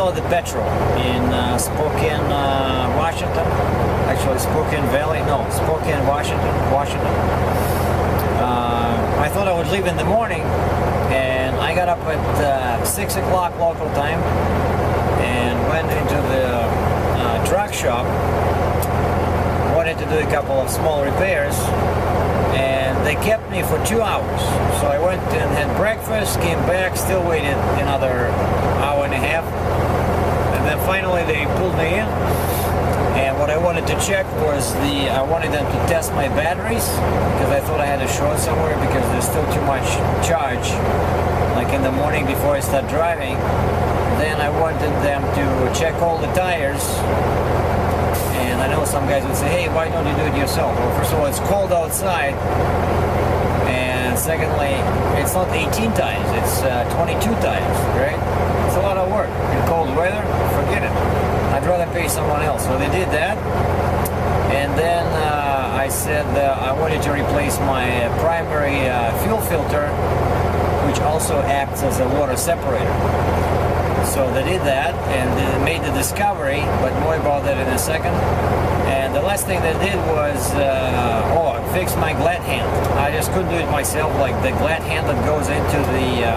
installed the petrol in Spokane, Washington. Actually, Spokane Valley. No, Spokane, Washington. I thought I would leave in the morning, and I got up at 6 o'clock local time and went into the truck shop. Wanted to do a couple of small repairs, and they kept me for 2 hours. So I went and had breakfast, came back, still waited another hour and a half, and then finally they pulled me in. And what I wanted to check was I wanted them to test my batteries, because I thought I had a short somewhere because there's still too much charge, like in the morning before I start driving. Then I wanted them to check all the tires. And I know some guys would say, hey, why don't you do it yourself? Well, first of all, it's cold outside. And secondly, it's not 18 tires, it's 22 tires, right? It's a lot of work. In cold weather, forget it. I'd rather pay someone else. So they did that. And then I said I wanted to replace my primary fuel filter, which also acts as a water separator. So they did that, and they made the discovery, but more about that in a second. And the last thing they did was fix my glad hand. I just couldn't do it myself. Like the glad hand that goes into the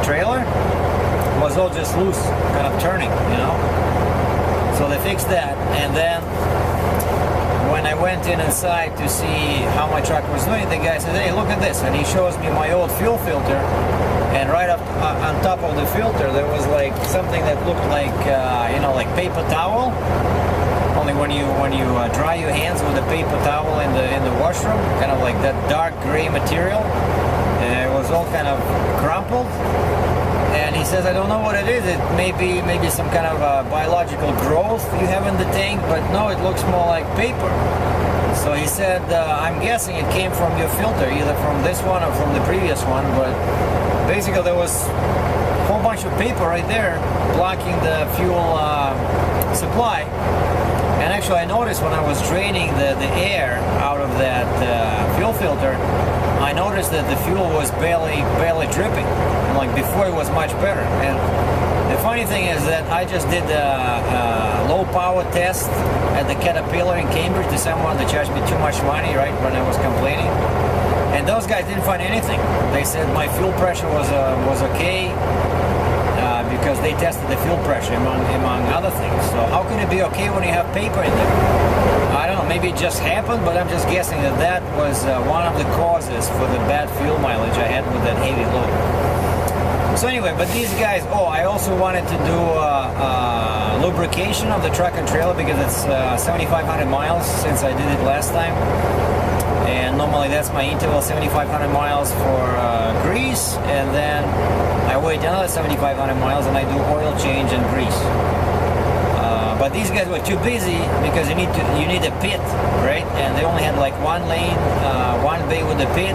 trailer was all just loose, kind of turning, you know. So they fixed that, and then when I went inside to see how my truck was doing, the guy said, hey, look at this, and he shows me my old fuel filter. And right up on top of the filter, there was like something that looked like, like paper towel. Only when you dry your hands with a paper towel in the washroom, kind of like that dark gray material. And it was all kind of crumpled. And he says, I don't know what it is. It may be some kind of biological growth you have in the tank, but no, it looks more like paper. So he said, I'm guessing it came from your filter, either from this one or from the previous one, but basically there was a whole bunch of paper right there blocking the fuel supply. And actually I noticed when I was draining the air out of that fuel filter, I noticed that the fuel was barely dripping. And like before it was much better. And the funny thing is that I just did a low power test at the Caterpillar in Cambridge to someone that charged me too much money, right, when I was complaining. And those guys didn't find anything. They said my fuel pressure was okay because they tested the fuel pressure among other things. So how can it be okay when you have paper in there? I don't know, maybe it just happened, but I'm just guessing that was one of the causes for the bad fuel mileage I had with that heavy load. So anyway, but these guys, I also wanted to do lubrication of the truck and trailer because it's 7,500 miles since I did it last time. And normally that's my interval, 7,500 miles for grease, and then I wait another 7,500 miles and I do oil change and grease. But these guys were too busy because you need a pit, right? And they only had like one lane, one bay with a pit.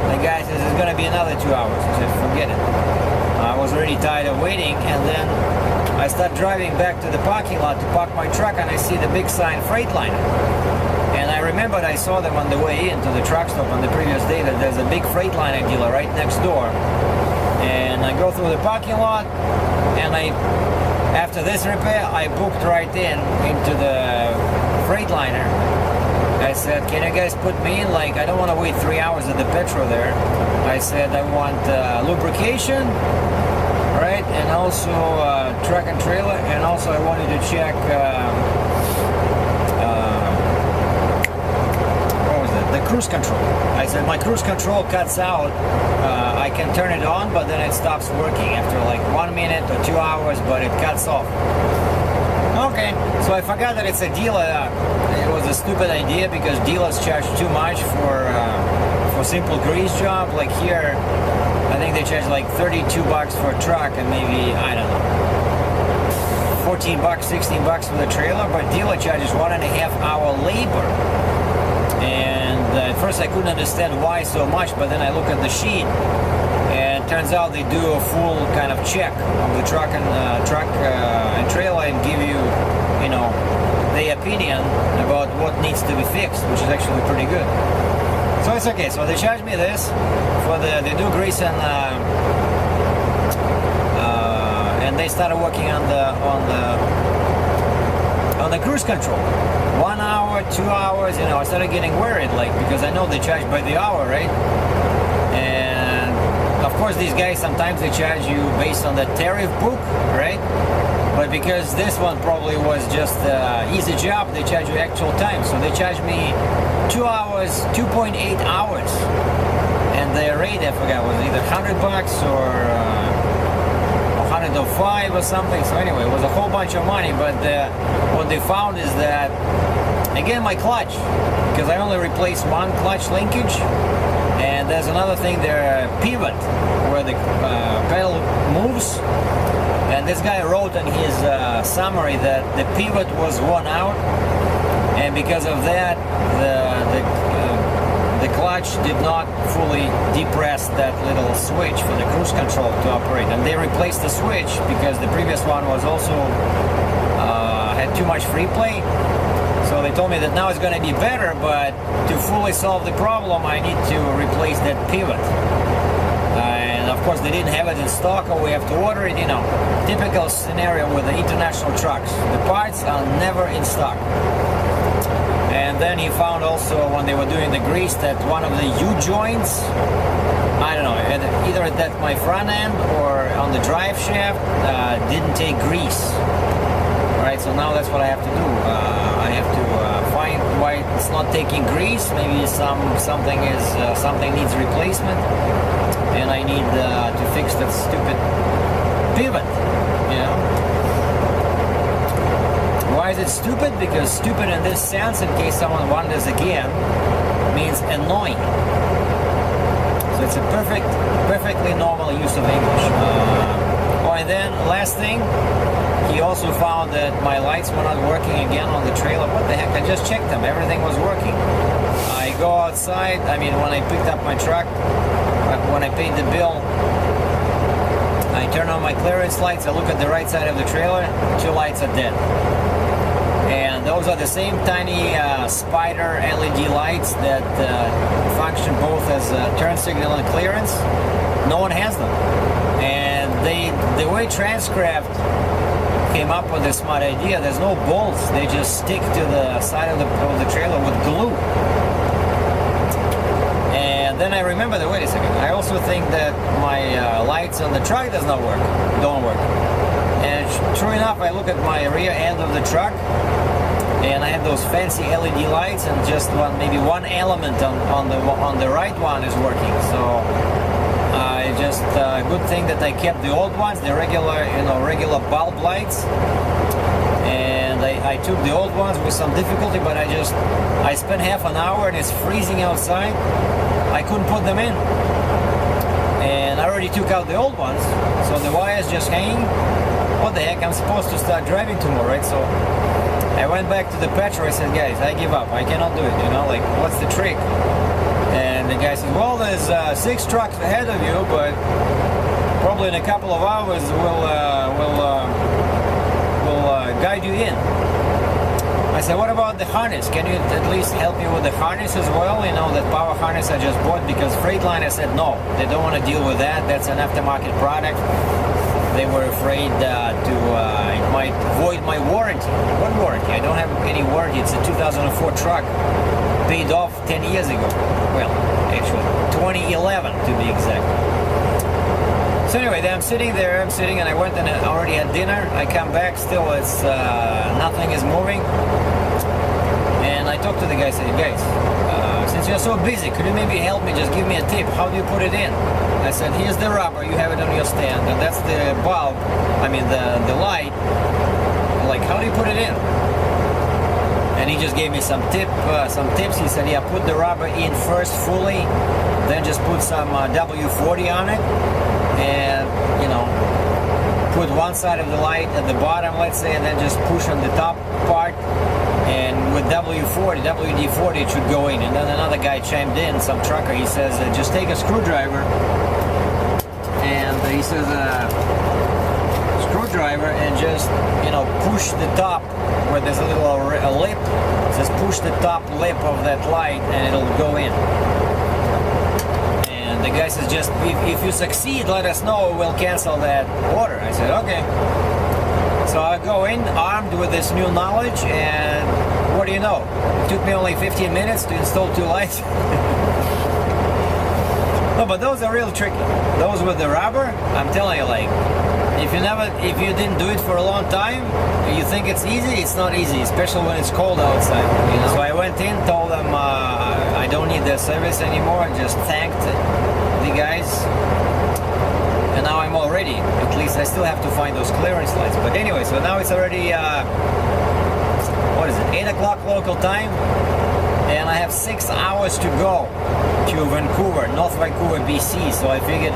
The guy says it's gonna be another 2 hours. I said, forget it. I was already tired of waiting, and then I start driving back to the parking lot to park my truck, and I see the big sign Freightliner. And I remembered I saw them on the way into the truck stop on the previous day that there's a big Freightliner dealer right next door. And I go through the parking lot, and after this repair, I booked right into the Freightliner. I said, can you guys put me in? Like, I don't want to wait 3 hours at the petrol there. I said, I want lubrication, right? And also truck and trailer. And also I wanted to check, what was that? The cruise control. I said, my cruise control cuts out. I can turn it on, but then it stops working after like 1 minute or 2 hours, but it cuts off. Okay, so I forgot that it's a dealer. It was a stupid idea because dealers charge too much for simple grease job. Like here, I think they charge like 32 bucks for a truck and maybe, I don't know, 14 bucks, 16 bucks for the trailer, but dealer charges 1.5 hour labor. And at first I couldn't understand why so much, but then I look at the sheet, and it turns out they do a full kind of check of the truck and trailer and give you, their opinion about what needs to be fixed, which is actually pretty good. So it's okay. So they charge me this for they do grease and and they started working on the cruise control. 1 hour, 2 hours, I started getting worried, like, because I know they charge by the hour, right? And of course these guys sometimes they charge you based on the tariff book, right? But because this one probably was just easy job, they charge you actual time. So they charged me 2 hours, 2.8 hours, and the rate I forgot was either $100 or 105 or something. So anyway, it was a whole bunch of money. But what they found is that, again, my clutch, because I only replaced one clutch linkage, and there's another thing there, pivot, where the pedal moves. And this guy wrote in his summary that the pivot was worn out, and because of that, the clutch did not fully depress that little switch for the cruise control to operate. And they replaced the switch because the previous one was also had too much free play. So they told me that now it's going to be better, but to fully solve the problem, I need to replace that pivot. And of course, they didn't have it in stock, or we have to order it. Typical scenario with the international trucks. The parts are never in stock. And then he found also, when they were doing the grease, that one of the U-joints, I don't know, either at my front end or on the drive shaft, didn't take grease. Right, so now that's what I have to do. I have to find why it's not taking grease. Maybe something needs replacement, and I need to fix that stupid pivot. Why is it stupid? Because stupid in this sense, in case someone wonders again, means annoying. So it's a perfectly normal use of English. And then last thing, he also found that my lights were not working again on the trailer. What the heck? I just checked them. Everything was working. I go outside. When I picked up my truck, when I paid the bill, I turn on my clearance lights. I look at the right side of the trailer. 2 lights are dead. And those are the same tiny spider LED lights that function both as turn signal and clearance. No one has them. And the way Transcraft came up with this smart idea, there's no bolts. They just stick to the side of the trailer with glue. And then I remember that, wait a second, I also think that my lights on the truck don't work. And true enough, I look at my rear end of the truck, and I have those fancy LED lights, and just maybe one element on the right one is working. So good thing that I kept the old ones, the regular bulb lights, and I took the old ones with some difficulty, but I spent half an hour, and it's freezing outside. I couldn't put them in, and I already took out the old ones, so the wire's just hanging. What the heck, I'm supposed to start driving tomorrow, right? So I went back to the petrol. I said, guys, I give up. I cannot do it, like, what's the trick? And the guy said, well, there's 6 trucks ahead of you, but probably in a couple of hours we'll guide you in. I said, what about the harness? Can you at least help me with the harness as well? That power harness I just bought, because Freightliner said no, they don't want to deal with that. That's an aftermarket product. They were afraid it might void my warranty. What warranty? I don't have any warranty. It's a 2004 truck, paid off 10 years ago. Well, actually, 2011 to be exact. So anyway, then I'm sitting and I went and I already had dinner. I come back, still it's nothing is moving. And I talked to the guy, said, guys, since you're so busy, could you maybe help me, just give me a tip, how do you put it in? I said, here's the rubber, you have it on your stand, and that's the bulb, the light, like, how do you put it in? And he just gave me some tips. He said, yeah, put the rubber in first fully, then just put some W40 on it, and, put one side of the light at the bottom, let's say, and then just push on the top part, and with WD-40, it should go in. And then another guy chimed in, some trucker, he says, just take a screwdriver, and he says, screwdriver, and just, push the top, where there's a little lip, just push the top lip of that light, and it'll go in. And the guy says, just, if you succeed, let us know, we'll cancel that order. I said, okay. So I go in armed with this new knowledge, and what do you know? It took me only 15 minutes to install 2 lights. No, but those are real tricky. Those with the rubber, I'm telling you, like, if you didn't do it for a long time, you think it's easy. It's not easy, especially when it's cold outside. You know? So I went in, told them I don't need their service anymore, just thanked the guys, and now I'm all ready. At least I still have to find those clearance lights. But anyway, so now it's already what is it? 8 o'clock local time, and I have 6 hours to go to Vancouver, North Vancouver, BC. So I figured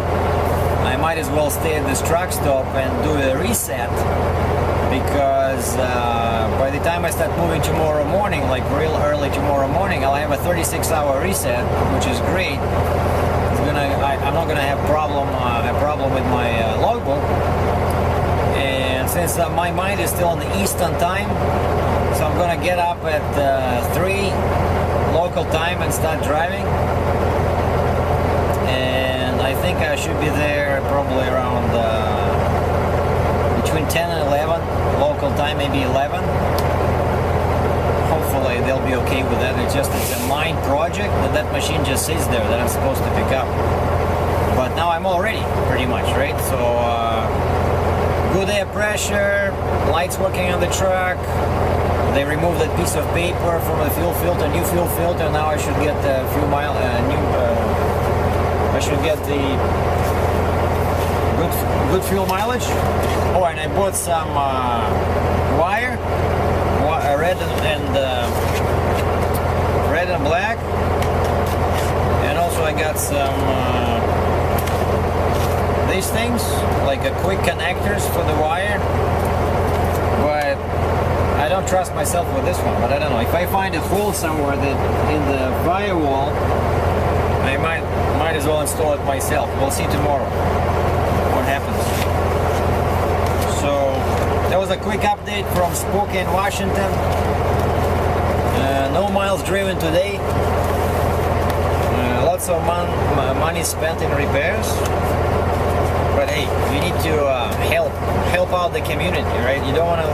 I might as well stay at this truck stop and do a reset, because by the time I start moving tomorrow morning, like real early tomorrow morning, I'll have a 36-hour reset, which is great. I'm not gonna have a problem with my logbook, and since my mind is still on the Eastern time, so I'm gonna get up at 3 local time and start driving. And I think I should be there probably around between 10 and 11 local time, maybe 11. Hopefully they'll be okay with that. It's a mine project that machine just sits there that I'm supposed to pick up. But now I'm all ready, pretty much, right? So good air pressure, lights working on the truck. They removed that piece of paper from the fuel filter, new fuel filter. Now I should get a few I should get the good fuel mileage. Oh, and I bought some wire, red and black, and also I got some these things, like a quick connectors for the wire. But I don't trust myself with this one. But I don't know, if I find a hole somewhere that in the firewall, I might as well install it myself. We'll see tomorrow what happens. So that was a quick update from Spokane, Washington. No miles driven today. Lots of money spent in repairs. But hey, we need to help out the community, right? You don't want to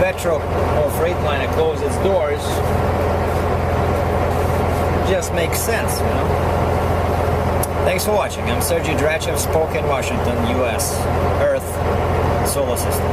Petro or Freightliner close its doors. It just makes sense, you know. Thanks for watching. I'm Sergie Dratchev, Spokane, Washington, US, Earth, Solar System.